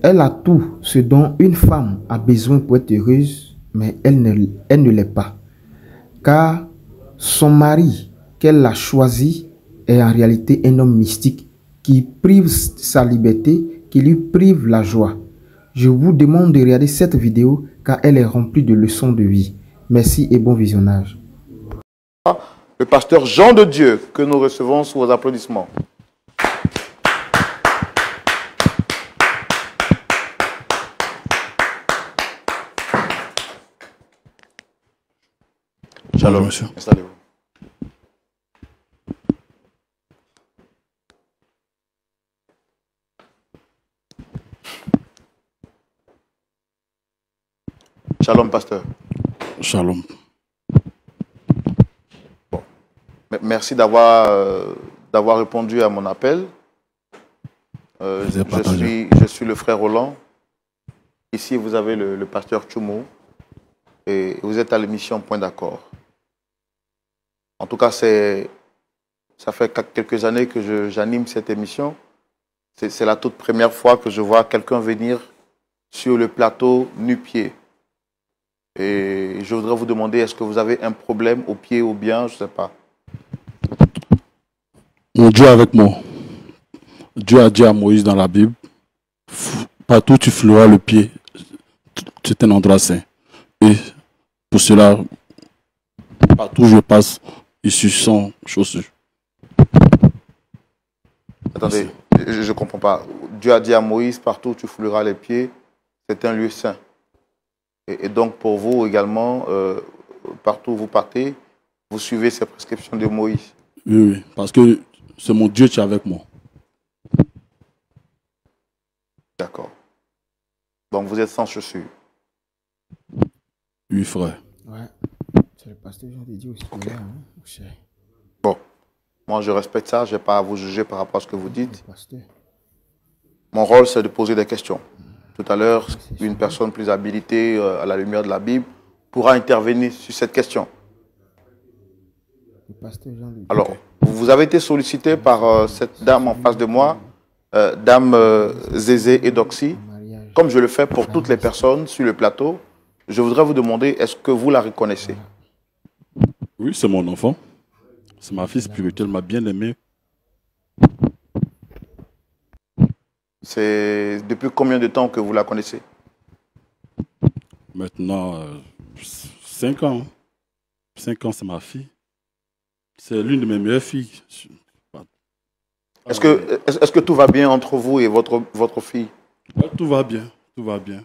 Elle a tout ce dont une femme a besoin pour être heureuse, mais elle ne l'est pas. Car son mari qu'elle a choisi est en réalité un homme mystique qui prive sa liberté, qui lui prive la joie. Je vous demande de regarder cette vidéo car elle est remplie de leçons de vie. Merci et bon visionnage. Le pasteur Jean de Dieu, que nous recevons sous vos applaudissements. Shalom, monsieur. Installez-vous. Shalom, pasteur. Shalom. Bon. Merci d'avoir répondu à mon appel. Je suis le frère Roland. Ici, vous avez le pasteur Tchoumo. Et vous êtes à l'émission Point d'accord. En tout cas, ça fait quelques années que j'anime cette émission. C'est la toute première fois que je vois quelqu'un venir sur le plateau nu-pied. Et je voudrais vous demander, est-ce que vous avez un problème au pied ou bien, je ne sais pas. Mon Dieu avec moi. Dieu a dit à Moïse dans la Bible, partout où tu fouleras le pied, c'est un endroit saint. Et pour cela, partout où je passe, ici sont chaussures. Attendez, je ne comprends pas. Dieu a dit à Moïse, partout où tu fouleras les pieds, c'est un lieu saint. Et donc pour vous également, partout où vous partez, vous suivez ces prescriptions de Moïse. Oui, parce que c'est mon Dieu qui est avec moi. D'accord. Donc vous êtes sans chaussures. Oui, frère. Ouais, c'est le pasteur Jean de Dieu aussi. Ok. Là, hein? Bon, moi je respecte ça, je n'ai pas à vous juger par rapport à ce que vous dites. Pasteur. Mon rôle, c'est de poser des questions. Tout à l'heure, une personne plus habilitée à la lumière de la Bible pourra intervenir sur cette question. Le pasteur Jean de Dieu. Alors, vous avez été sollicité par cette dame en face de moi, dame Zézé et Doxy. Comme je le fais pour toutes les personnes sur le plateau, je voudrais vous demander, est-ce que vous la reconnaissez? Oui, c'est mon enfant. C'est ma fille spirituelle, ma bien-aimée. C'est depuis combien de temps que vous la connaissez? Maintenant, 5 ans. 5 ans, c'est ma fille. C'est l'une de mes meilleures filles. Est-ce que tout va bien entre vous et votre fille? Ouais, tout va bien, tout va bien.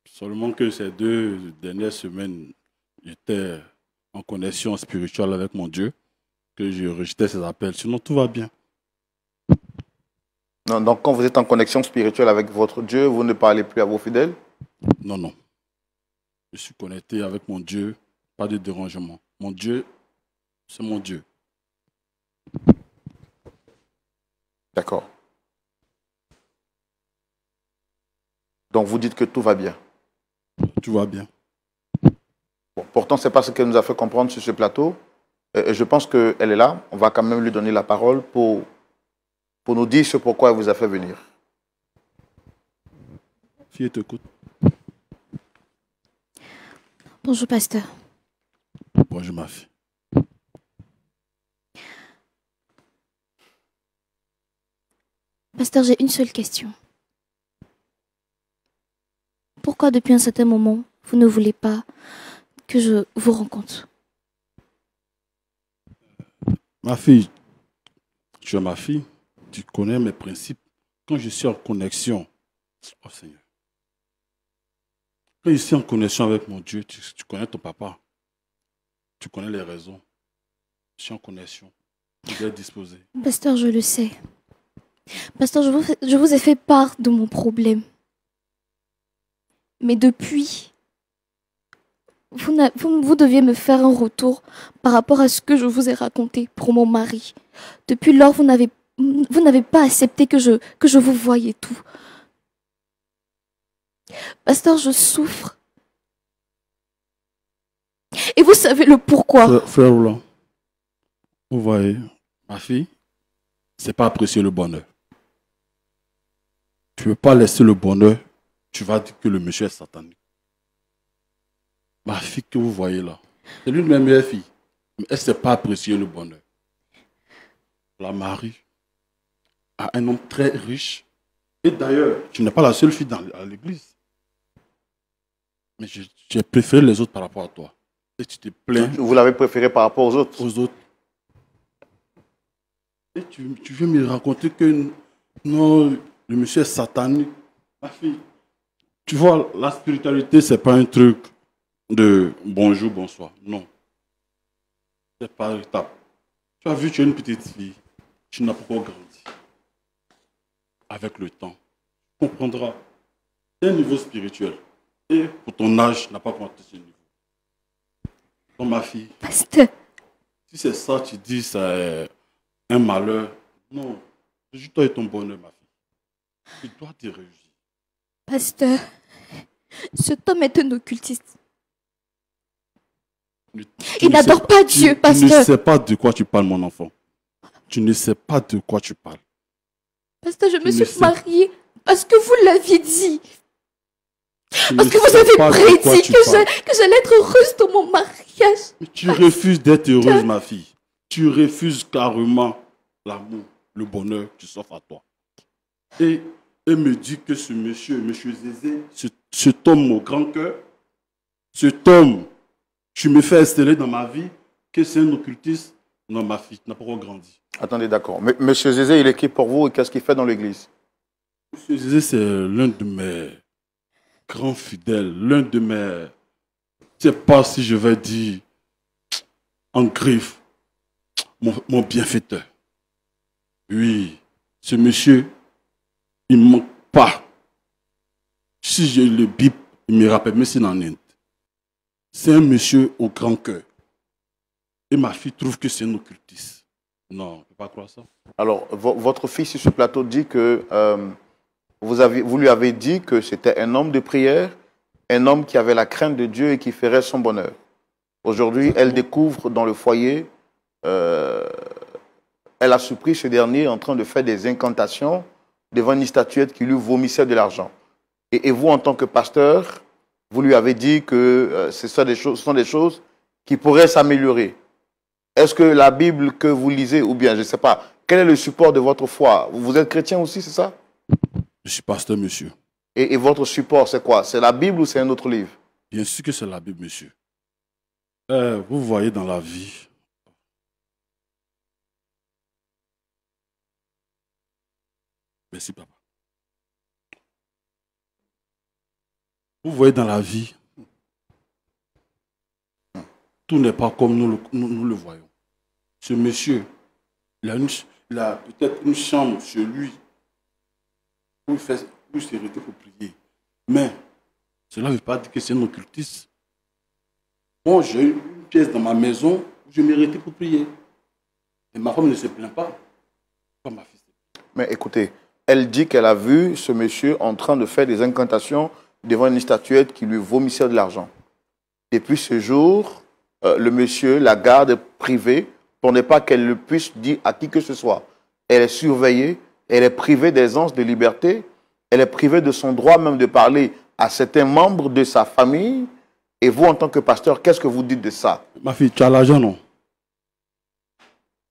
Seulement que ces 2 dernières semaines, j'étais en connexion spirituelle avec mon Dieu, que je rejetais ses appels. Sinon, tout va bien. Non, donc quand vous êtes en connexion spirituelle avec votre Dieu, vous ne parlez plus à vos fidèles? Non, non. Je suis connecté avec mon Dieu, pas de dérangement. Mon Dieu, c'est mon Dieu. D'accord. Donc vous dites que tout va bien. Tout va bien. Bon, pourtant, ce n'est pas ce qu'elle nous a fait comprendre sur ce plateau. Et je pense qu'elle est là. On va quand même lui donner la parole pour nous dire ce pourquoi elle vous a fait venir. Fille, t'écoute. Bonjour, pasteur. Bonjour, ma fille. Pasteur, j'ai une seule question. Pourquoi depuis un certain moment, vous ne voulez pas que je vous rencontre? Ma fille, tu es ma fille, tu connais mes principes. Quand je suis en connexion, oh Seigneur, quand je suis en connexion avec mon Dieu, tu connais ton papa, tu connais les raisons. Je suis en connexion, je vais disposer. Pasteur, je le sais. Pasteur, je vous ai fait part de mon problème. Mais depuis, vous deviez me faire un retour par rapport à ce que je vous ai raconté pour mon mari. Depuis lors, vous n'avez pas accepté que je vous voyais tout. Pasteur, je souffre. Et vous savez le pourquoi. Frère Roland, vous voyez, ma fille, c'est pas apprécier le bonheur. Tu je ne veux pas laisser le bonheur. Tu vas dire que le monsieur est satanique. Ma fille que vous voyez là, c'est l'une de mes meilleures filles. Mais elle ne sait pas apprécier le bonheur. La marie a un homme très riche. Et d'ailleurs, tu n'es pas la seule fille à l'église. Mais j'ai préféré les autres par rapport à toi. Et tu te plains. Vous l'avez préféré par rapport aux autres? Aux autres. Et tu viens me raconter que non, le monsieur est satanique. Ma fille, tu vois, la spiritualité, ce n'est pas un truc de bonjour, bonsoir. Non. C'est par étape. Tu as vu, tu es une petite fille. Tu n'as pas encore grandi. Avec le temps, tu comprendras. C'est un niveau spirituel. Et pour ton âge, tu n'as pas compté ce niveau. Donc ma fille, Pasteur, si c'est ça, tu dis c'est un malheur. Non. Réjouis-toi de ton bonheur, ma fille. Tu dois te réjouir. pasteur, cet homme est un occultiste. Il n'adore pas Dieu, Tu pasteur. ne sais pas de quoi tu parles, mon enfant. Tu ne sais pas de quoi tu parles. Pasteur, je me ne suis sais- mariée parce que vous l'aviez dit. Tu Parce ne que vous sais avez pas de quoi prédit tu que parles. j'allais être heureuse dans mon mariage. Mais tu refuses d'être heureuse, ma fille. Tu refuses carrément l'amour, le bonheur qui s'offre à toi. Et me dit que ce monsieur Zézé, cet homme au grand cœur, cet homme, tu me fais installer dans ma vie, que c'est un occultiste. Non, ma fille, tu n'as pas encore grandi. Attendez, d'accord. Monsieur Zézé, il est qui pour vous et qu'est-ce qu'il fait dans l'église? Monsieur Zézé, c'est l'un de mes grands fidèles, l'un de mes, je ne sais pas si je vais dire, en griffe, mon bienfaiteur. Oui, ce monsieur, il ne manque pas. Si je le bip, il me rappelle, mais c'est en Inde. C'est un monsieur au grand cœur. Et ma fille trouve que c'est un occultiste. Non, on ne peut pas croire ça. Alors, votre fille sur ce plateau dit que vous lui avez dit que c'était un homme de prière, un homme qui avait la crainte de Dieu et qui ferait son bonheur. Aujourd'hui, elle découvre dans le foyer, elle a surpris ce dernier en train de faire des incantations devant une statuette qui lui vomissait de l'argent. Et vous, en tant que pasteur, vous lui avez dit que ce sont des choses qui pourraient s'améliorer. Est-ce que la Bible que vous lisez, ou bien, je ne sais pas, quel est le support de votre foi? Vous êtes chrétien aussi, c'est ça? Je suis pasteur, monsieur. Et votre support, c'est quoi? C'est la Bible ou c'est un autre livre? Bien sûr que c'est la Bible, monsieur. Vous voyez dans la vie, merci papa. Vous voyez dans la vie, tout n'est pas comme nous le voyons. Ce monsieur, il a peut-être une chambre chez lui où il s'est arrêté pour prier. Mais cela ne veut pas dire que c'est un occultiste. Bon, j'ai une pièce dans ma maison où je m'arrêtais pour prier. Et ma femme ne se plaint pas. Pas ma fille. Mais écoutez, elle dit qu'elle a vu ce monsieur en train de faire des incantations devant une statuette qui lui vomissait de l'argent. Depuis ce jour, le monsieur la garde privée pour ne pas qu'elle le puisse dire à qui que ce soit. Elle est surveillée, elle est privée des anses de liberté, elle est privée de son droit même de parler à certains membres de sa famille. Et vous, en tant que pasteur, qu'est-ce que vous dites de ça? Ma fille, tu as l'argent, non?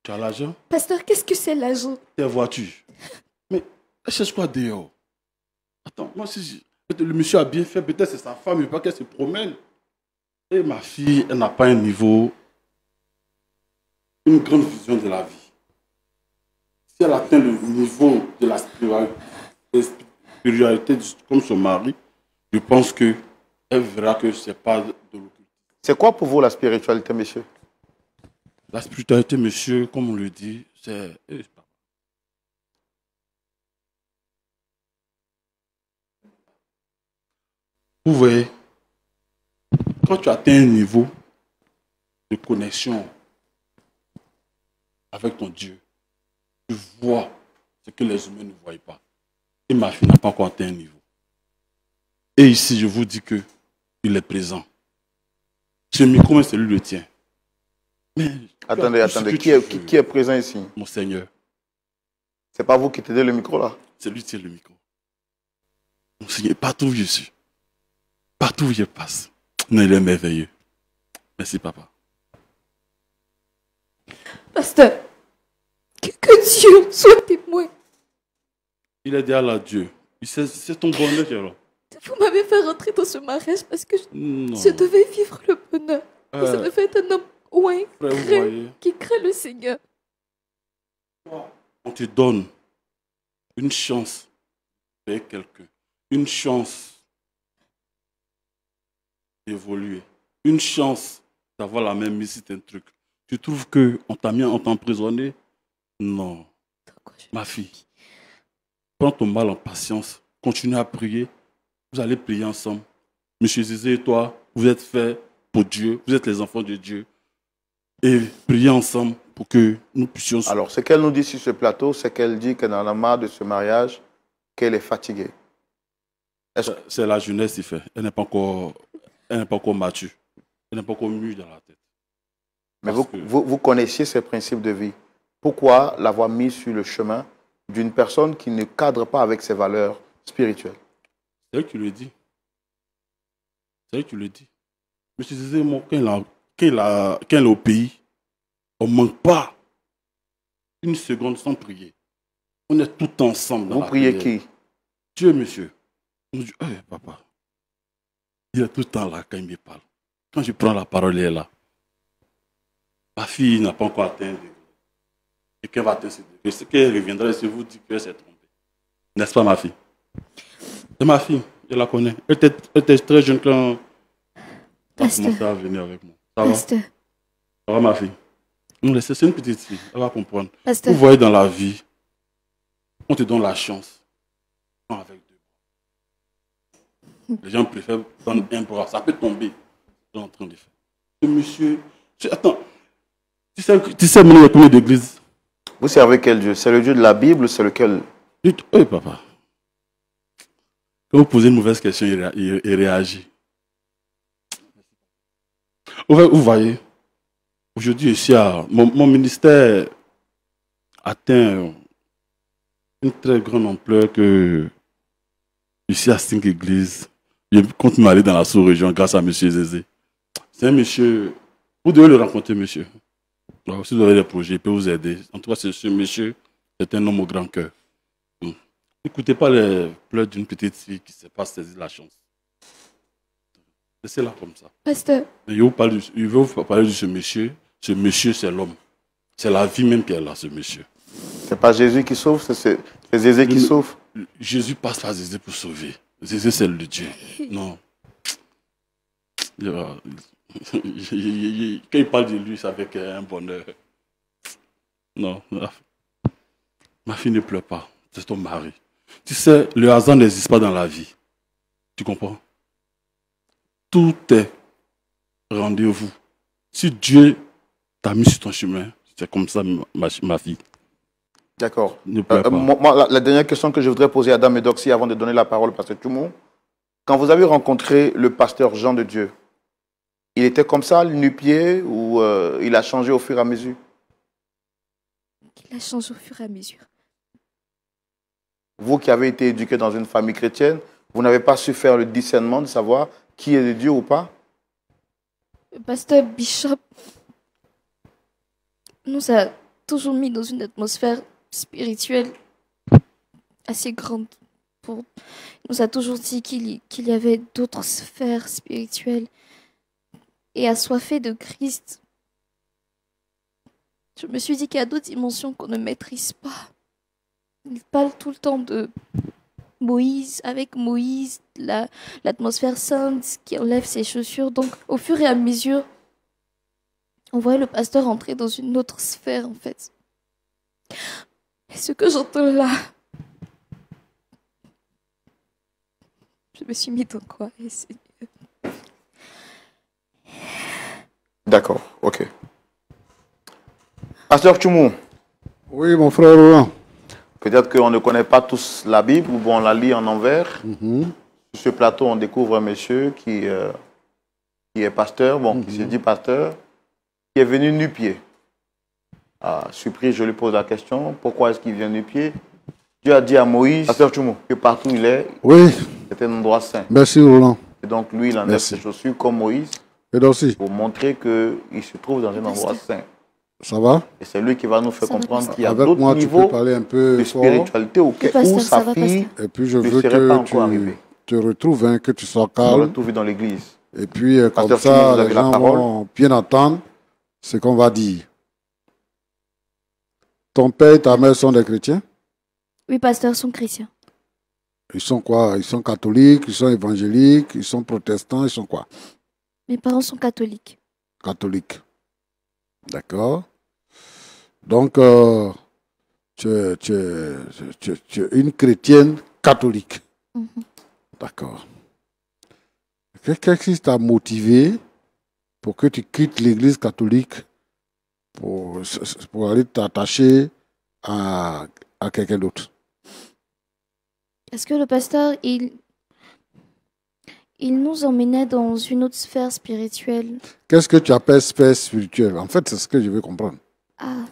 Tu as l'argent? Pasteur, qu'est-ce que c'est l'argent? Tes voitures. Mais elle cherche quoi dehors? Attends, moi, si le monsieur a bien fait, peut-être c'est sa femme, il ne veut pas qu'elle se promène. Et ma fille, elle n'a pas un niveau, une grande vision de la vie. Si elle atteint le niveau de la spiritualité comme son mari, je pense qu'elle verra que ce n'est pas de l'occultisme. C'est quoi pour vous la spiritualité, monsieur? La spiritualité, monsieur, comme on le dit, c'est... Vous voyez, quand tu atteins un niveau de connexion avec ton Dieu, tu vois ce que les humains ne voient pas. Et ma fille n'a pas encore atteint un niveau. Et ici, je vous dis qu'il est présent. Ce micro, c'est lui le tien. Mais attendez, qui est présent ici? Mon Seigneur. C'est pas vous qui tenez le micro là? C'est lui qui tient le micro. Seigneur, partout où je suis, partout où je passe. Non, il est merveilleux. Merci, papa. Pasteur, que Dieu soit témoin. Il est déjà là, Dieu. C'est ton bonheur, Jérôme. Vous m'avez fait rentrer dans ce mariage parce que Non. je devais vivre le bonheur. Vous avez fait un homme qui craint le Seigneur. On te donne une chance avec quelqu'un, une chance d'évoluer, une chance d'avoir la même mise, c'est un truc. Tu trouves qu'on t'a mis, on t'a emprisonné? Non. Ma fille, prends ton mal en patience, continue à prier, vous allez prier ensemble. Monsieur Zizé et toi, vous êtes faits pour Dieu, vous êtes les enfants de Dieu. Et priez ensemble pour que nous puissions... Alors, ce qu'elle nous dit sur ce plateau, c'est qu'elle dit qu'elle en a marre de ce mariage, qu'elle est fatiguée. C'est la jeunesse qui fait. Elle n'est pas encore mature. Elle n'est pas encore mûre dans la tête. Mais vous connaissiez ces principes de vie. Pourquoi l'avoir mis sur le chemin d'une personne qui ne cadre pas avec ses valeurs spirituelles? C'est elle qui le dit. C'est elle qui le dit. Monsieur Zizé, quand il est au pays, on ne manque pas une seconde sans prier. On est tout ensemble. Vous priez qui? Dieu, monsieur. On dit, hey, papa. Il est tout le temps là quand il me parle. Quand je prends la parole, il est là. Ma fille n'a pas encore atteint. Et qu'elle va atteindre ce degré. Ce qu'elle reviendra, je vous dis qu'elle s'est trompée. N'est-ce pas, ma fille? C'est ma fille, je la connais. Elle était très jeune quand elle a commencé à venir avec moi. Ça va? Ça va, ma fille? Non, c'est une petite fille, elle va comprendre. Vous voyez dans la vie, on te donne la chance. Non, avec deux. Les gens préfèrent donner un bras, ça peut tomber. C'est en train de faire. Ce monsieur, attends, tu sais mener les combien d'églises? Vous servez quel Dieu? C'est le Dieu de la Bible, c'est lequel? Oui, papa. Quand vous posez une mauvaise question, il réagit. Vous voyez, aujourd'hui, ici, mon ministère atteint une très grande ampleur que ici à 5 églises, je continue à aller dans la sous-région grâce à M. Zézé. C'est un monsieur, vous devez le rencontrer, monsieur. Alors, si vous avez des projets, il peut vous aider. En tout cas, ce monsieur, c'est un homme au grand cœur. N'écoutez pas les pleurs d'une petite fille qui ne sait pas saisir la chance. Laissez-la comme ça. Pasteur. Je vais vous parler de ce monsieur. Ce monsieur, c'est l'homme. C'est la vie même qui est là, ce monsieur. Ce n'est pas Jésus qui sauve, c'est Zézé qui sauve. Jésus passe par Zézé pour sauver. Zézé, c'est le Dieu. Non. Quand il parle de lui, c'est avec un bonheur. Non. Ma fille ne pleure pas. C'est ton mari. Tu sais, le hasard n'existe pas dans la vie. Tu comprends? Tout est rendez-vous. Si Dieu t'a mis sur ton chemin, c'est comme ça, ma fille. D'accord. Ne pleure pas. La dernière question que je voudrais poser à Dame Eudoxie avant de donner la parole au pasteur Tchoumou. Quand vous avez rencontré le pasteur Jean de Dieu, il était comme ça, nu-pied, ou il a changé au fur et à mesure? Il a changé au fur et à mesure. Vous qui avez été éduqué dans une famille chrétienne, vous n'avez pas su faire le discernement de savoir qui est de Dieu ou pas? Le pasteur Bishop nous a toujours mis dans une atmosphère spirituelle assez grande. Il nous a toujours dit qu'il y avait d'autres sphères spirituelles et assoiffé de Christ. Je me suis dit qu'il y a d'autres dimensions qu'on ne maîtrise pas. Il parle tout le temps de Moïse, avec Moïse, l'atmosphère sainte qui enlève ses chaussures. Donc, au fur et à mesure, on voit le pasteur entrer dans une autre sphère, en fait. Et ce que j'entends là, je me suis mis dans quoi? D'accord, ok. Pasteur Tchoumou. Oui, mon frère Roland. Peut-être qu'on ne connaît pas tous la Bible, ou bon, on la lit en envers. Sur ce plateau, on découvre un monsieur qui est pasteur, qui se dit pasteur, qui est venu nu-pied. Surpris, je lui pose la question, pourquoi est-ce qu'il vient nu-pied? Dieu a dit à Moïse, pasteur Tchoumou, que partout il est, oui, c'est un endroit saint. Merci, Roland. Et donc, lui, il enlève Merci. ses chaussures comme Moïse Et aussi, pour montrer qu'il se trouve dans un endroit saint. ça va? Et c'est lui qui va nous faire Ça va, comprendre qu'il y a Avec d'autres moi, tu peux niveaux parler un peu de fort. spiritualité Oui, pasteur, où ça sa va, fille Et puis, je ne veux serait pas que encore arrivée. tu te retrouves, hein, que tu sois On va calme. tout vu dans l'église. Et puis, comme Pasteur ça, Simon, vous avez les la gens parole. vont bien entendre ce qu'on va dire. Ton père et ta mère sont des chrétiens? Oui, pasteur, sont chrétiens. Ils sont quoi? Ils sont catholiques, ils sont évangéliques, ils sont protestants, ils sont quoi? Mes parents sont catholiques. Catholiques. D'accord. Donc, tu es une chrétienne catholique. Mhm. D'accord. Qu'est-ce qui t'a motivé pour que tu quittes l'église catholique pour aller t'attacher à quelqu'un d'autre? Est-ce que le pasteur, il nous emmenait dans une autre sphère spirituelle? Qu'est-ce que tu appelles sphère spirituelle? En fait, c'est ce que je veux comprendre. Ah.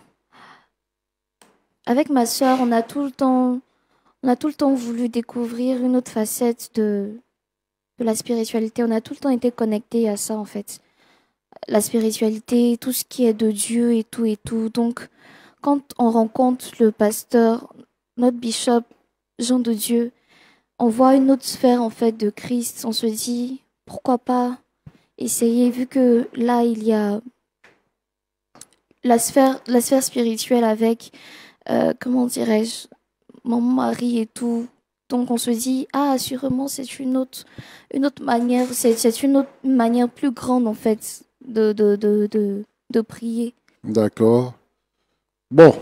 Avec ma sœur, on a tout le temps voulu découvrir une autre facette de la spiritualité. On a tout le temps été connectés à ça, en fait. La spiritualité, tout ce qui est de Dieu et tout et tout. Donc, quand on rencontre le pasteur, notre bishop, Jean de Dieu, on voit une autre sphère, en fait, de Christ. On se dit, pourquoi pas essayer, vu que là, il y a la sphère spirituelle avec, comment dirais-je, mon mari et tout. Donc on se dit, ah, sûrement c'est une autre manière, c'est une autre manière plus grande en fait de prier. D'accord. Bon,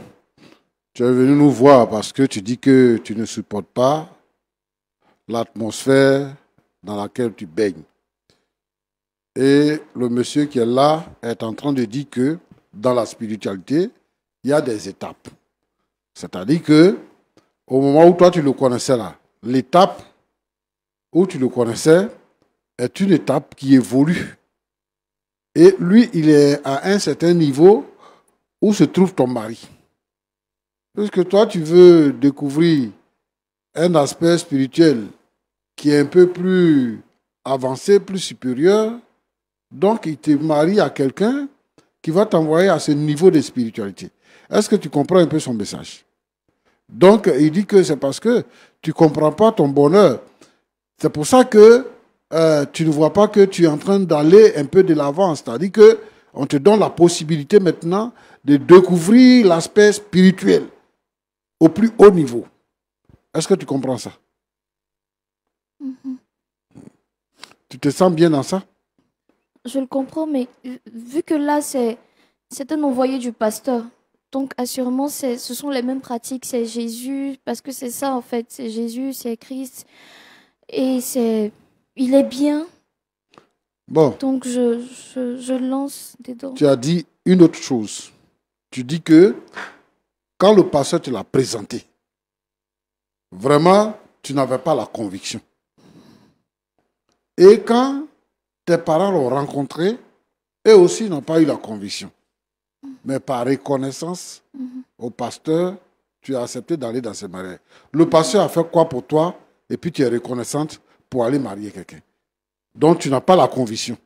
tu es venu nous voir parce que tu dis que tu ne supportes pas l'atmosphère dans laquelle tu baignes. Et le monsieur qui est là est en train de dire que dans la spiritualité, il y a des étapes. C'est-à-dire que au moment où toi tu le connaissais là, l'étape où tu le connaissais est une étape qui évolue. Et lui, il est à un certain niveau où se trouve ton mari. Puisque toi, tu veux découvrir un aspect spirituel qui est un peu plus avancé, plus supérieur, donc il te marie à quelqu'un qui va t'envoyer à ce niveau de spiritualité. Est-ce que tu comprends un peu son message? Donc, il dit que c'est parce que tu ne comprends pas ton bonheur. C'est pour ça que tu ne vois pas que tu es en train d'aller un peu de l'avant. C'est-à-dire qu'on te donne la possibilité maintenant de découvrir l'aspect spirituel au plus haut niveau. Est-ce que tu comprends ça? Mhm. Tu te sens bien dans ça? Je le comprends, mais vu que là c'est un envoyé du pasteur, donc assurément ce sont les mêmes pratiques, c'est Jésus, parce que c'est ça en fait, c'est Jésus, c'est Christ, et il est bien. Bon. Donc je lance dedans. Tu as dit une autre chose. Tu dis que quand le pasteur te l'a présenté, vraiment, tu n'avais pas la conviction. Et quand tes parents l'ont rencontré, eux aussi n'ont pas eu la conviction. Mais par reconnaissance au pasteur, tu as accepté d'aller dans ce mariage. Le pasteur a fait quoi pour toi? Et puis tu es reconnaissante pour aller marier quelqu'un. Donc tu n'as pas la conviction.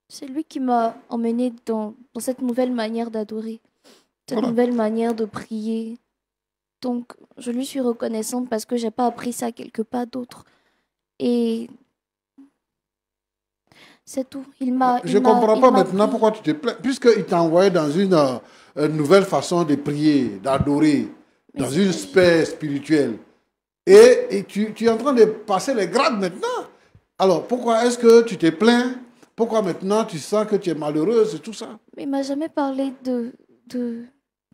C'est lui qui m'a emmené dans cette nouvelle manière d'adorer, cette Voilà. nouvelle manière de prier. Donc, je lui suis reconnaissante parce que j'ai pas appris ça quelque part d'autre. Et c'est tout. Je ne comprends pas maintenant pourquoi tu te plains. Puisqu'il t'a envoyé dans une nouvelle façon de prier, d'adorer, dans une sphère spirituelle. Et tu es en train de passer les grades maintenant. Alors, pourquoi est-ce que tu te plains? Pourquoi maintenant tu sens que tu es malheureuse et tout ça? Mais il m'a jamais parlé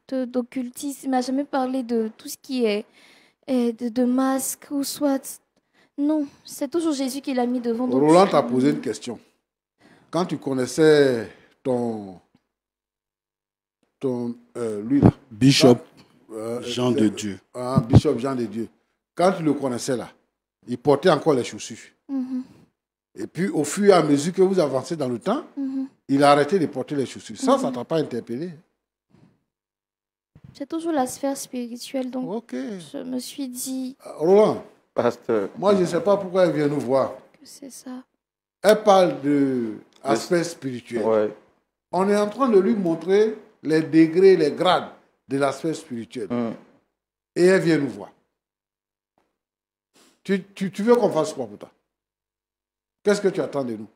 d'occultisme. Il m'a jamais parlé de tout ce qui est de masque ou soit. Non, c'est toujours Jésus qui l'a mis devant. Donc Roland t'a posé une question. Quand tu connaissais lui là, Bishop Jean de Dieu. Bishop Jean de Dieu. Quand tu le connaissais là, il portait encore les chaussures. Et puis au fur et à mesure que vous avancez dans le temps, il a arrêté de porter les chaussures. Ça ne t'a pas interpellé? C'est toujours la sphère spirituelle. Donc Ok. je me suis dit. Roland, pasteur. Moi, je ne sais pas pourquoi elle vient nous voir. C'est ça. Elle parle de aspect spirituel. Ouais. On est en train de lui montrer les degrés, les grades de l'aspect spirituel. Et elle vient nous voir. Tu veux qu'on fasse quoi pour toi? Qu'est-ce que tu attends de nous?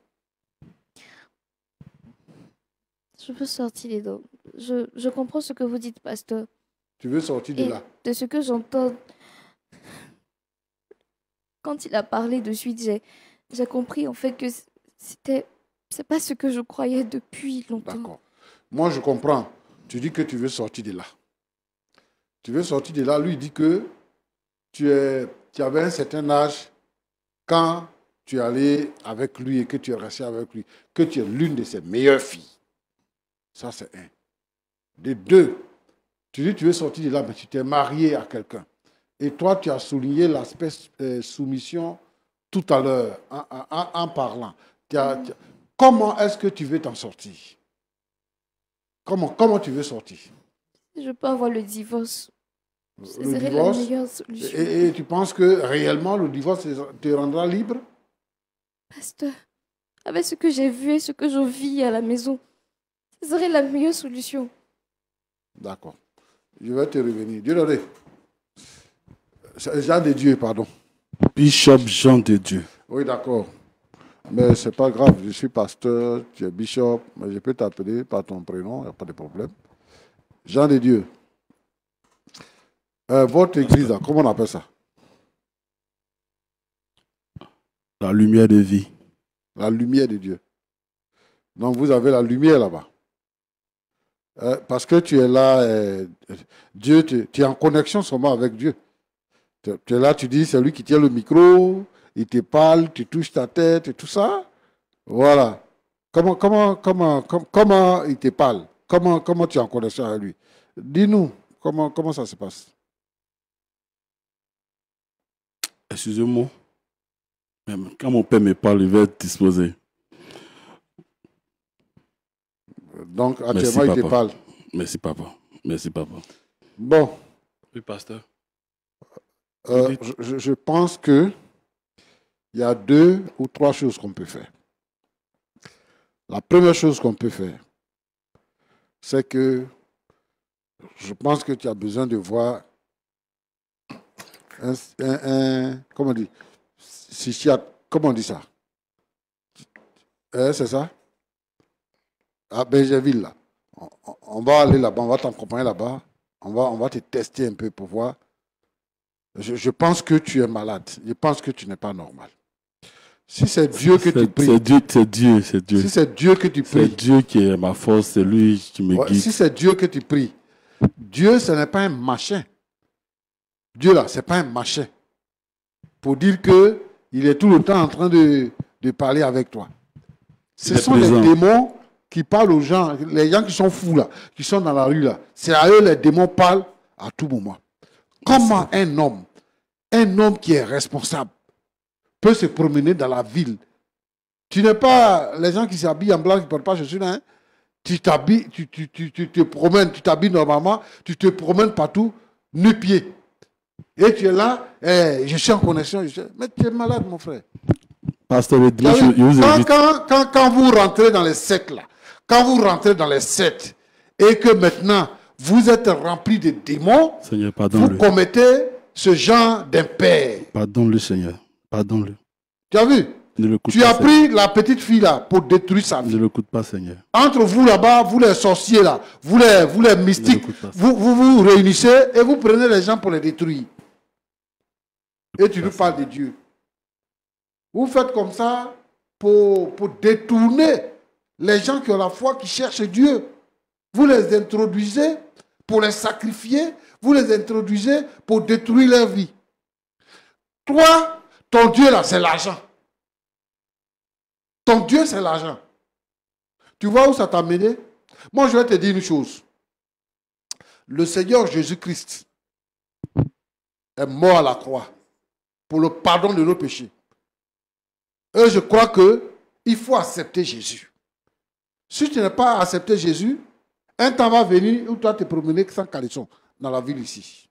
Je veux sortir les dents. Je comprends ce que vous dites, pasteur. Tu veux sortir de Et là? de ce que j'entends, quand il a parlé de suite, j'ai compris en fait que c'est pas ce que je croyais depuis longtemps. D'accord. Moi, je comprends. Tu dis que tu veux sortir de là. Tu veux sortir de là. Lui, il dit que tu avais un certain âge quand tu es allé avec lui et que tu es resté avec lui, que tu es l'une de ses meilleures filles. Ça, c'est un. De deux, tu dis que tu veux sortir de là, mais tu t'es marié à quelqu'un. Et toi, tu as souligné l'aspect soumission tout à l'heure en parlant. Comment est-ce que tu veux t'en sortir? Comment tu veux sortir? Je peux avoir le divorce. Ce Le serait divorce? la meilleure solution. Et tu penses que réellement le divorce te rendra libre? Pasteur, avec ce que j'ai vu et ce que je vis à la maison, ce serait la meilleure solution. D'accord. Je vais te revenir. Dieu donné. Jean de Dieu, pardon. Bishop Jean de Dieu. Oui, d'accord. Mais ce n'est pas grave. Je suis pasteur, tu es bishop, mais je peux t'appeler par ton prénom, il n'y a pas de problème. Jean de Dieu. Votre église, là, comment on appelle ça? La lumière de vie. La lumière de Dieu. Donc vous avez la lumière là-bas. Parce que tu es là, Dieu, tu es en connexion seulement avec Dieu. Tu es là, tu dis, c'est lui qui tient le micro, il te parle, tu touches ta tête et tout ça. Voilà. Comment il te parle? Comment tu es en connexion avec lui? Dis-nous, comment ça se passe? Excusez-moi. Même quand mon père me parle, il va être disposé. Donc, actuellement, il te parle. Merci, papa. Merci, papa. Bon. Oui, pasteur. Je pense qu'il y a 2 ou 3 choses qu'on peut faire. La première chose qu'on peut faire, c'est que je pense que tu as besoin de voir comment on dit, comment on dit ça? C'est ça? À Benjerville, là. On va aller là-bas, on va t'accompagner là-bas, on va te tester un peu pour voir. Je pense que tu es malade. Je pense que tu n'es pas normal. Si c'est Dieu que tu pries. C'est Dieu. Si c'est Dieu que tu pries. C'est Dieu qui est ma force, c'est lui qui me guide. Si c'est Dieu que tu pries. Dieu, ce n'est pas un machin. Dieu, là, ce n'est pas un machin. Pour dire qu'il est tout le temps en train de parler avec toi. Ce sont les démons qui parlent aux gens, les gens qui sont fous, là, qui sont dans la rue, là. C'est à eux les démons parlent à tout moment. Comment un homme qui est responsable, peut se promener dans la ville? Tu n'es pas les gens qui s'habillent en blanc, qui ne portent pas chaussures, hein? Tu t'habilles, tu te promènes, tu t'habilles normalement, tu te promènes partout, nu-pied. Et tu es là, je suis en connexion, mais tu es malade, mon frère. Pasteur, le dimanche, je vous invite. Quand vous rentrez dans les sectes, là, quand vous rentrez dans les sectes, et que maintenant, vous êtes rempli de démons, Seigneur, vous commettez ce genre d'impair. Pardonne-le, Seigneur. Pardonne-le. Tu as vu? Tu as pris la petite fille là pour détruire sa vie. Ne l'écoute pas, Seigneur. Entre vous là-bas, vous les sorciers là, vous les mystiques, vous réunissez et vous prenez les gens pour les détruire. Et tu nous parles de Dieu. Vous faites comme ça pour détourner les gens qui ont la foi, qui cherchent Dieu. Vous les introduisez pour les sacrifier, vous les introduisez pour détruire leur vie. Toi, ton Dieu là, c'est l'argent. Ton Dieu, c'est l'argent. Tu vois où ça t'a mené? Moi, je vais te dire une chose. Le Seigneur Jésus-Christ est mort à la croix pour le pardon de nos péchés. Et je crois qu'il faut accepter Jésus. Si tu n'as pas accepté Jésus, un temps va venir où tu vas te promener sans caleçon dans la ville ici.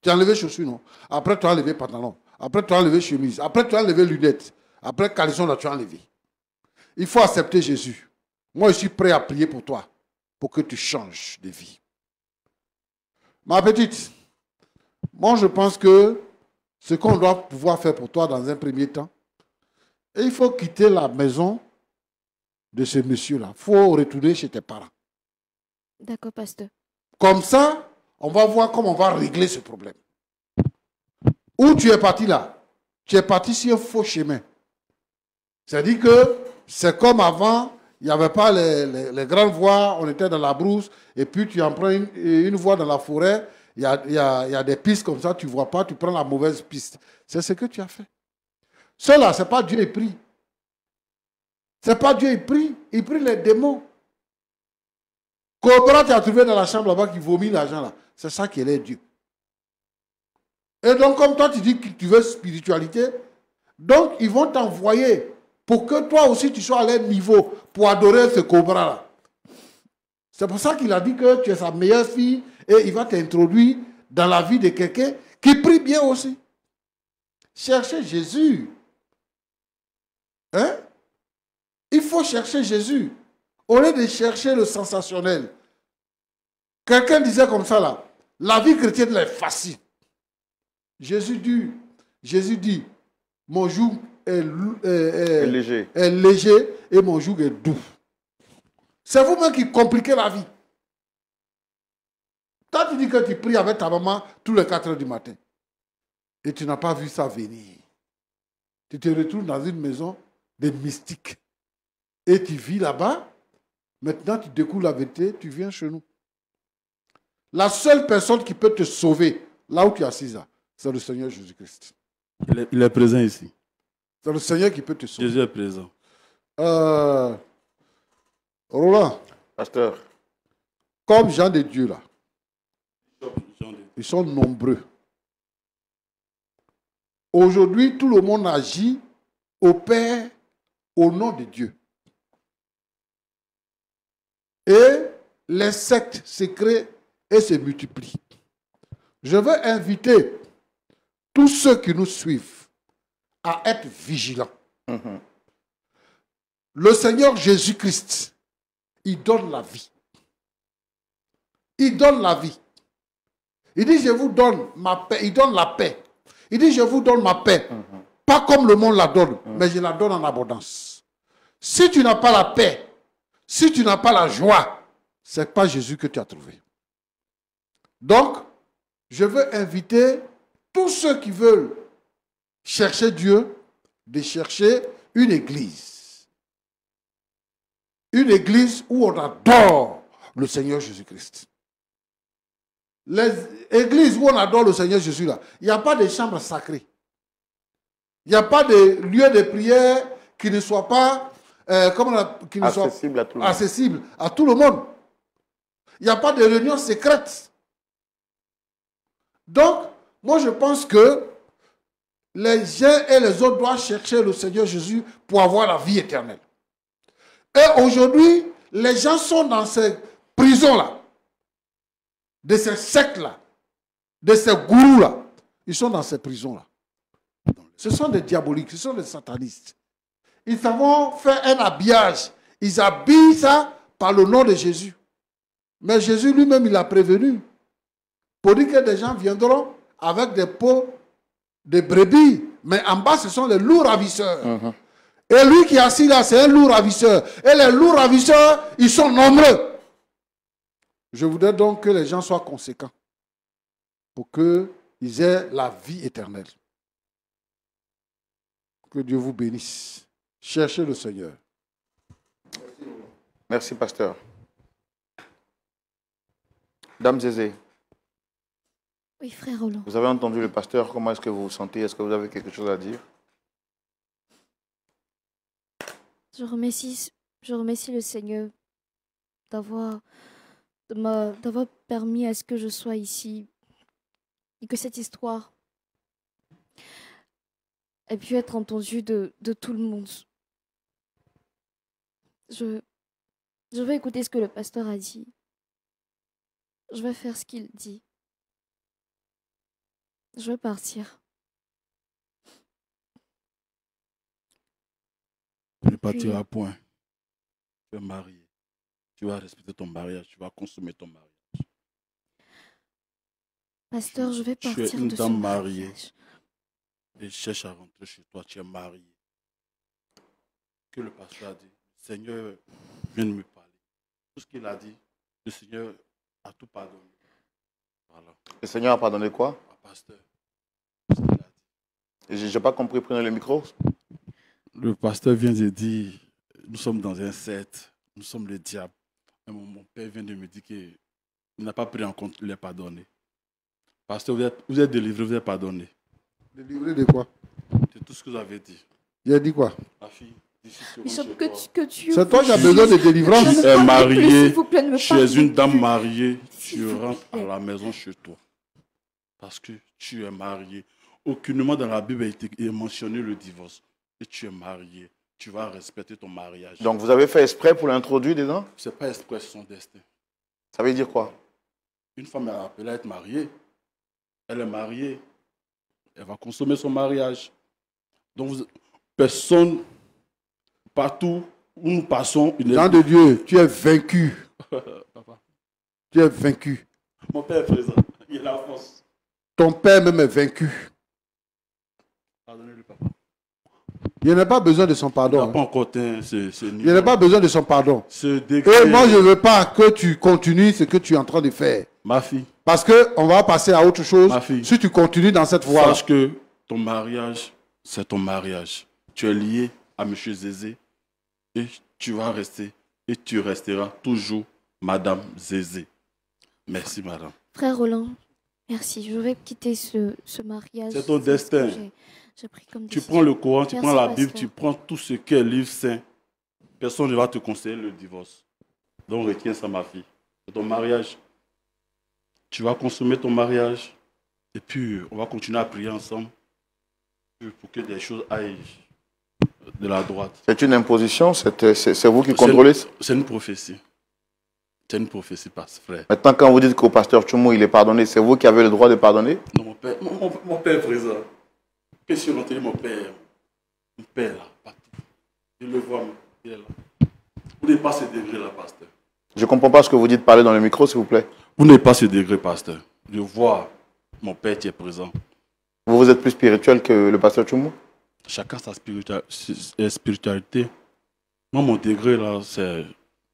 Tu as enlevé chaussures, non? Après, tu as enlevé pantalon. Après, tu as enlevé chemise. Après, tu as enlevé lunettes. Après, caleçon, là, tu as enlevé. Il faut accepter Jésus. Moi, je suis prêt à prier pour toi, pour que tu changes de vie. Ma petite, moi, je pense que ce qu'on doit pouvoir faire pour toi dans un premier temps, et il faut quitter la maison de ce monsieur-là. Il faut retourner chez tes parents. D'accord, pasteur. Comme ça, on va voir comment on va régler ce problème. Où tu es parti là? Tu es parti sur un faux chemin. C'est-à-dire que c'est comme avant, il n'y avait pas les grandes voies, on était dans la brousse, et puis tu en prends une voie dans la forêt, il y a des pistes comme ça, tu ne vois pas, tu prends la mauvaise piste. C'est ce que tu as fait. Cela, ce n'est pas Dieu pris. Ce n'est pas Dieu pris, il prie les démons. Cobra, tu as trouvé dans la chambre là-bas qui vomit l'argent là. C'est ça qui est Dieu. Et donc, comme toi, tu dis que tu veux spiritualité, donc ils vont t'envoyer pour que toi aussi tu sois à leur niveau pour adorer ce cobra-là. C'est pour ça qu'il a dit que tu es sa meilleure fille et il va t'introduire dans la vie de quelqu'un qui prie bien aussi. Cherchez Jésus. Hein? Il faut chercher Jésus. Au lieu de chercher le sensationnel. Quelqu'un disait comme ça là, la vie chrétienne est facile. Jésus dit, mon joug est léger et mon joug est doux. C'est vous-même qui compliquez la vie. Toi, tu dis que tu pries avec ta maman tous les 4 heures du matin. Et tu n'as pas vu ça venir. Tu te retrouves dans une maison de mystiques. Et tu vis là-bas. Maintenant, tu découvres la vérité, tu viens chez nous. La seule personne qui peut te sauver, là où tu es assise là, c'est le Seigneur Jésus-Christ. Il est présent ici. C'est le Seigneur qui peut te sauver. Jésus est présent. Roland. Pasteur. Comme gens de Dieu là, ils sont nombreux. Aujourd'hui, tout le monde agit au Père, au nom de Dieu. Et les sectes se créent et se multiplient. Je veux inviter tous ceux qui nous suivent à être vigilants. Le Seigneur Jésus-Christ, il donne la vie. Il donne la vie. Il dit, je vous donne ma paix. Il donne la paix. Il dit, je vous donne ma paix. Pas comme le monde la donne, mais je la donne en abondance. Si tu n'as pas la paix, si tu n'as pas la joie, ce n'est pas Jésus que tu as trouvé. Donc, je veux inviter tous ceux qui veulent chercher Dieu, de chercher une église. Une église où on adore le Seigneur Jésus-Christ. Les églises où on adore le Seigneur Jésus, là, il n'y a pas de chambre sacrée. Il n'y a pas de lieu de prière qui ne soit pas accessible à tout le monde. Il n'y a pas de réunion secrète. Donc, moi je pense que les uns et les autres doivent chercher le Seigneur Jésus pour avoir la vie éternelle. Et aujourd'hui, les gens sont dans ces prisons-là, de ces sectes-là, de ces gourous-là. Ils sont dans ces prisons-là. Ce sont des diaboliques, ce sont des satanistes. Ils savent faire un habillage. Ils habillent ça par le nom de Jésus. Mais Jésus lui-même, il a prévenu. Pour dire que des gens viendront avec des peaux de brebis. Mais en bas, ce sont les loups ravisseurs. Et lui qui est assis là, c'est un loup ravisseur. Et les loups ravisseurs, ils sont nombreux. Je voudrais donc que les gens soient conséquents pour qu'ils aient la vie éternelle. Que Dieu vous bénisse. Cherchez le Seigneur. Merci, pasteur. Dame Zézé. Oui, frère Roland. Vous avez entendu le pasteur, comment est-ce que vous vous sentez? Est-ce que vous avez quelque chose à dire? Je remercie le Seigneur d'avoir permis à ce que je sois ici et que cette histoire ait pu être entendue de tout le monde. Je vais écouter ce que le pasteur a dit. Je vais faire ce qu'il dit. Je veux partir. Tu ne partiras point. Tu es marié. Tu vas respecter ton mariage. Tu vas consommer ton mariage. Pasteur, je vais Tu es partir une de ce dame mariée. mariage. Et cherche à rentrer chez toi. Tu es marié. Que le pasteur a dit, le Seigneur vient de me parler. Tout ce qu'il a dit, le Seigneur a tout pardonné. Voilà. Le Seigneur a pardonné quoi? Pasteur. Tout ce qu'il a dit. Je n'ai pas compris, prenez le micro. Le pasteur vient de dire, nous sommes dans un set, nous sommes le diable. Et mon père vient de me dire qu'il n'a pas pris en compte les pardonnés. Pasteur, vous êtes délivré, vous êtes pardonné. Délivré de quoi? C'est tout ce que vous avez dit. Il a dit quoi? Ma fille, d'ici Bishop, que tu C'est toi qui as besoin de délivrance. Tu es mariée, s'il vous plaît, ne me tu es parlez une dame plus. mariée, S'il tu vous rentres à plaît. la maison chez toi. Parce que tu es marié. Aucunement dans la Bible a été mentionné le divorce. Et tu es marié. Tu vas respecter ton mariage. Donc vous avez fait exprès pour l'introduire dedans? Ce n'est pas exprès son destin. Ça veut dire quoi? Une femme est appelée à être mariée. Elle est mariée. Elle va consommer son mariage. Donc, personne, partout où nous passons, une Jean de Dieu, tu es vaincu. Papa, Tu es vaincu. mon père est présent. Il est la force. Ton père même est vaincu. Pardonnez-le, papa. Il n'y a pas besoin de son Il pardon. n'a pas encore atteint ce niveau. Il n'y a pas besoin de son pardon. Ce degré. Et moi, je ne veux pas que tu continues ce que tu es en train de faire. Ma fille, Parce qu'on va passer à autre chose. Ma fille. Si tu continues dans cette voie. sache que ton mariage, c'est ton mariage. Tu es lié à M. Zézé et tu vas rester et tu resteras toujours Madame Zézé. Merci, madame. Frère Roland, merci. Je vais quitter ce mariage. C'est ton ce destin. que j'ai pris comme Tu décision. prends le Coran, tu Merci, prends la Bible, pasteur. tu prends tout ce qui est livre saint. Personne ne va te conseiller le divorce. Donc retiens ça, ma fille. C'est ton mariage. Tu vas consommer ton mariage. Et puis, on va continuer à prier ensemble pour que des choses aillent de la droite. C'est une imposition, c'est vous qui contrôlez. C'est une prophétie. C'est une prophétie, frère. Maintenant, quand vous dites qu'au pasteur Tchoumo, il est pardonné, c'est vous qui avez le droit de pardonner? Non, mon père est présent. Qu'est-ce que l'on dit, mon père? Mon père, là, partout. Je le vois, il est là. Vous n'avez pas ce degré, là, pasteur. Je ne comprends pas ce que vous dites, parlez dans le micro, s'il vous plaît. Vous n'avez pas ce degré, pasteur. Je vois mon père qui est présent. Vous êtes plus spirituel que le pasteur Tchoumo? Chacun sa spiritualité. Moi, mon degré, là, c'est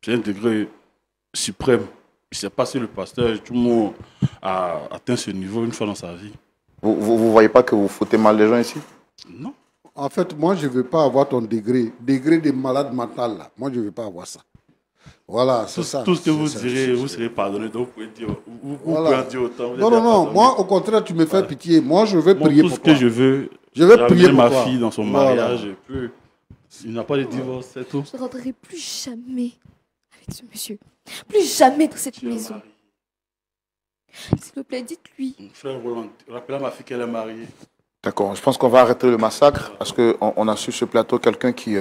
un degré suprême. Je ne sais pas si le pasteur, tout le monde a atteint ce niveau une fois dans sa vie. Vous ne voyez pas que vous foutez mal les gens ici? Non. En fait, moi, je ne veux pas avoir ton degré. Degré de malade mental, là. Moi, je ne veux pas avoir ça. Voilà, c'est ça. Tout ce que vous C'est ça, direz, c'est vous ça. serez pardonné. Donc, vous pouvez dire, vous Voilà. pouvez en dire autant. Vous êtes Non, bien non, non. pardonné. Moi, au contraire, tu me fais pitié. Moi, je veux Moi, prier tout pour ce toi. que je veux, Je vais ramener prier pour ma toi. fille dans son Voilà. mariage. Et puis, il n'y a pas de divorce, c'est tout. Je ne rentrerai plus jamais avec ce monsieur. Plus jamais dans cette Tu es maison. marié. S'il vous plaît, dites-lui. Mon frère Roland, rappelle à ma fille qu'elle est mariée. D'accord, je pense qu'on va arrêter le massacre parce qu'on a sur ce plateau quelqu'un qui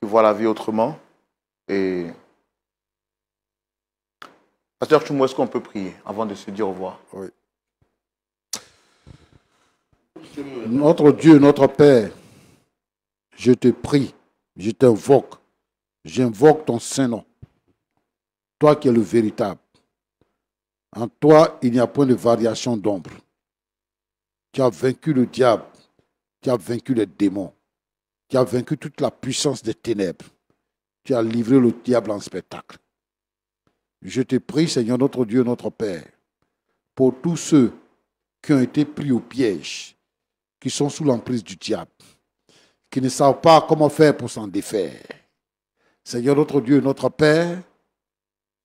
voit la vie autrement. Et pasteur Tchoumo, est-ce qu'on peut prier avant de se dire au revoir? Oui. Notre Dieu, notre Père, je te prie, je t'invoque, j'invoque ton Saint-Nom. Toi qui es le véritable. En toi, il n'y a point de variation d'ombre. Tu as vaincu le diable, tu as vaincu les démons, tu as vaincu toute la puissance des ténèbres. Tu as livré le diable en spectacle. Je te prie, Seigneur, notre Dieu, notre Père, pour tous ceux qui ont été pris au piège, qui sont sous l'emprise du diable, qui ne savent pas comment faire pour s'en défaire. Seigneur, notre Dieu, notre Père,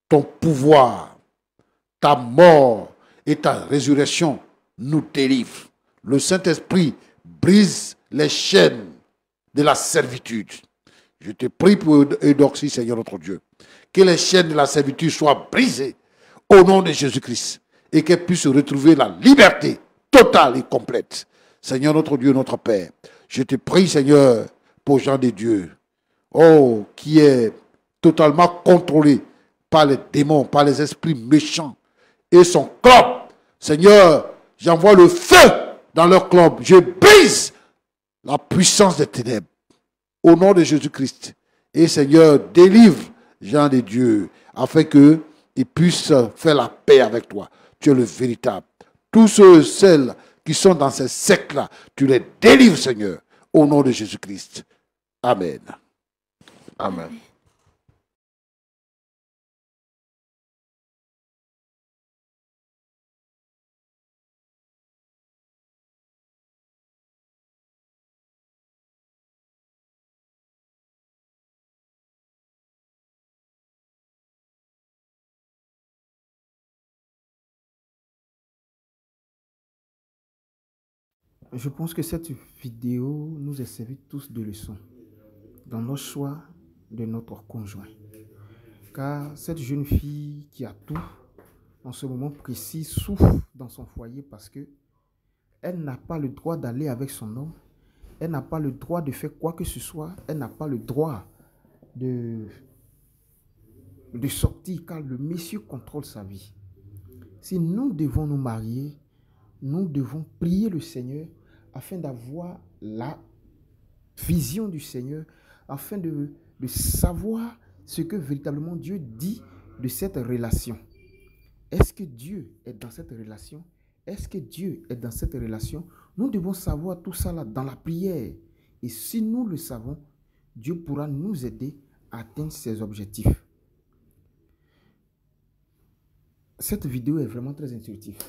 ton pouvoir, ta mort et ta résurrection nous délivrent. Le Saint-Esprit brise les chaînes de la servitude. Je te prie pour Eudoxie, Seigneur notre Dieu, que les chaînes de la servitude soient brisées au nom de Jésus-Christ et qu'elle puisse retrouver la liberté totale et complète. Seigneur notre Dieu, notre Père, je te prie, Seigneur, pour Jean de Dieu, oh, qui est totalement contrôlé par les démons, par les esprits méchants et son corps. Seigneur, J'envoie le feu dans leur club. Je brise la puissance des ténèbres. Au nom de Jésus-Christ. Et Seigneur, délivre Jean de Dieu afin qu'ils puissent faire la paix avec toi. Tu es le véritable. Tous ceux, celles qui sont dans ces sectes-là, tu les délivres, Seigneur, au nom de Jésus-Christ. Amen. Amen. Je pense que cette vidéo nous a servi tous de leçon dans nos choix de notre conjoint. Car cette jeune fille qui a tout, en ce moment précis, souffre dans son foyer parce que elle n'a pas le droit d'aller avec son homme. Elle n'a pas le droit de faire quoi que ce soit. Elle n'a pas le droit de sortir car le monsieur contrôle sa vie. Si nous devons nous marier, nous devons prier le Seigneur afin d'avoir la vision du Seigneur, afin de savoir ce que véritablement Dieu dit de cette relation. Est-ce que Dieu est dans cette relation? Est-ce que Dieu est dans cette relation? Nous devons savoir tout ça là dans la prière. Et si nous le savons, Dieu pourra nous aider à atteindre ses objectifs. Cette vidéo est vraiment très intuitive.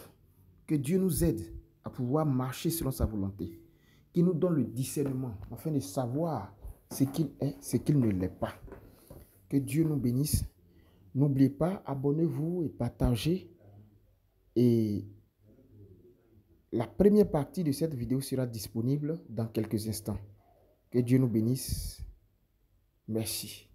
Que Dieu nous aide à pouvoir marcher selon sa volonté. Qu'il nous donne le discernement afin de savoir ce qu'il est, ce qu'il ne l'est pas. Que Dieu nous bénisse. N'oubliez pas, abonnez-vous et partagez. Et la première partie de cette vidéo sera disponible dans quelques instants. Que Dieu nous bénisse. Merci.